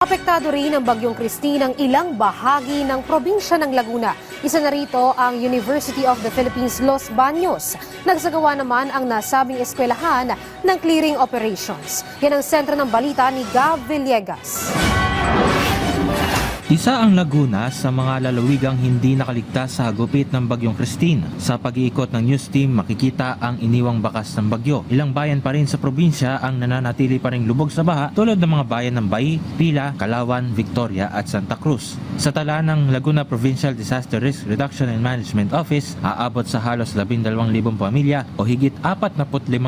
Apektado rin ng Bagyong Christine ang ilang bahagi ng probinsya ng Laguna. Isa na rito ang University of the Philippines Los Baños. Nagsagawa naman ang nasabing eskwelahan ng clearing operations. Yan ang sentro ng balita ni Gav Villegas. Isa ang Laguna sa mga lalawigang hindi nakaligtas sa hagupit ng Bagyong Christine. Sa pag-iikot ng news team, makikita ang iniwang bakas ng bagyo. Ilang bayan pa rin sa probinsya ang nananatili pa rin lubog sa baha tulad ng mga bayan ng Bai, Pila, Calauan, Victoria at Santa Cruz. Sa tala ng Laguna Provincial Disaster Risk Reduction and Management Office, aabot sa halos 12,000 pamilya o higit 45,000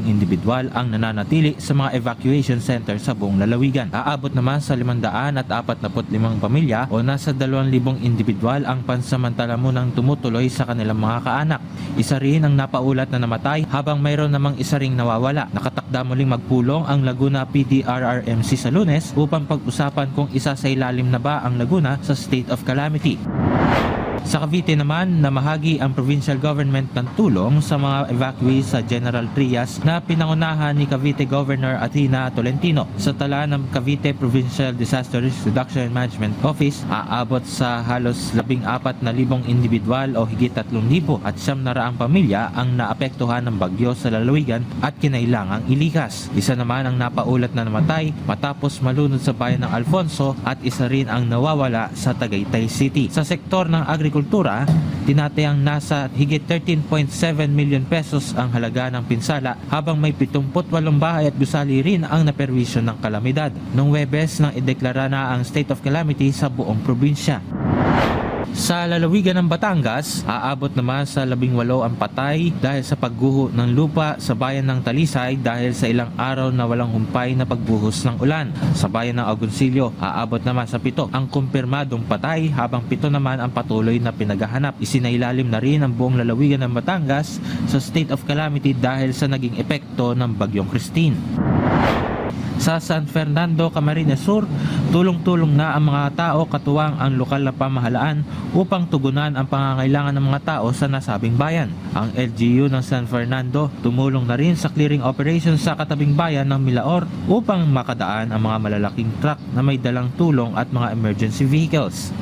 individual ang nananatili sa mga evacuation center sa buong lalawigan. Aabot naman sa 545 pamilya o nasa 2,000 individual ang pansamantala munang tumutuloy sa kanilang mga kaanak. Isa rin ang napaulat na namatay habang mayroon namang isa ring nawawala. Nakatakda muling magpulong ang Laguna PDRRMC sa Lunes upang pag-usapan kung isasailalim na ba ang Laguna sa state of calamity. Sa Cavite naman, namahagi ang provincial government ng tulong sa mga evacuees sa General Trias na pinangunahan ni Cavite Governor Athena Tolentino. Sa tala ng Cavite Provincial Disaster Risk Reduction and Management Office, aabot sa halos 14,000 individual o higit 3,000 at 900 pamilya ang naapektuhan ng bagyo sa lalawigan at kinailangang ilikas. Isa naman ang napaulat na namatay matapos malunod sa bayan ng Alfonso at isa rin ang nawawala sa Tagaytay City. Sa sektor ng agrikultura, tinatayang nasa higit 13.7 million pesos ang halaga ng pinsala habang may 78 bahay at gusali rin ang naperwisyo ng kalamidad. Noong Huwebes nang ideklara na ang state of calamity sa buong probinsya. Sa lalawigan ng Batangas, aabot naman sa 18 ang patay dahil sa pagguho ng lupa sa bayan ng Talisay dahil sa ilang araw na walang humpay na pagbuhos ng ulan. Sa bayan ng Agoncillo, aabot naman sa 7 ang kumpirmadong patay habang 7 naman ang patuloy na pinaghahanap. Isinailalim na rin ang buong lalawigan ng Batangas sa state of calamity dahil sa naging epekto ng Bagyong Christine. Sa San Fernando, Camarines Sur, tulong-tulong na ang mga tao katuwang ang lokal na pamahalaan upang tugunan ang pangangailangan ng mga tao sa nasabing bayan. Ang LGU ng San Fernando tumulong na rin sa clearing operations sa katabing bayan ng Milaor upang makadaan ang mga malalaking truck na may dalang tulong at mga emergency vehicles.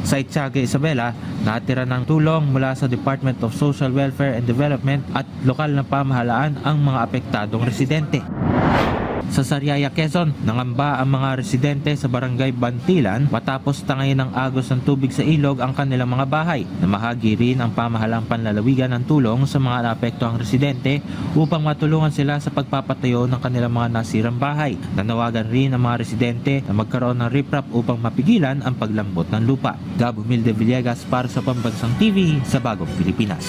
Sa Itzaga, Isabela, natira ng tulong mula sa Department of Social Welfare and Development at lokal na pamahalaan ang mga apektadong residente. Sa Sariaya, Quezon, nangamba ang mga residente sa barangay Bantilan matapos tangayin ng agos ng tubig sa ilog ang kanilang mga bahay. Namahagi rin ang pamahalang panlalawigan ng tulong sa mga naapektuhang residente upang matulungan sila sa pagpapatayo ng kanilang mga nasirang bahay. Nanawagan rin ang mga residente na magkaroon ng riprap upang mapigilan ang paglambot ng lupa. Gab Humilde Villegas para sa Pambansang TV sa Bagong Pilipinas.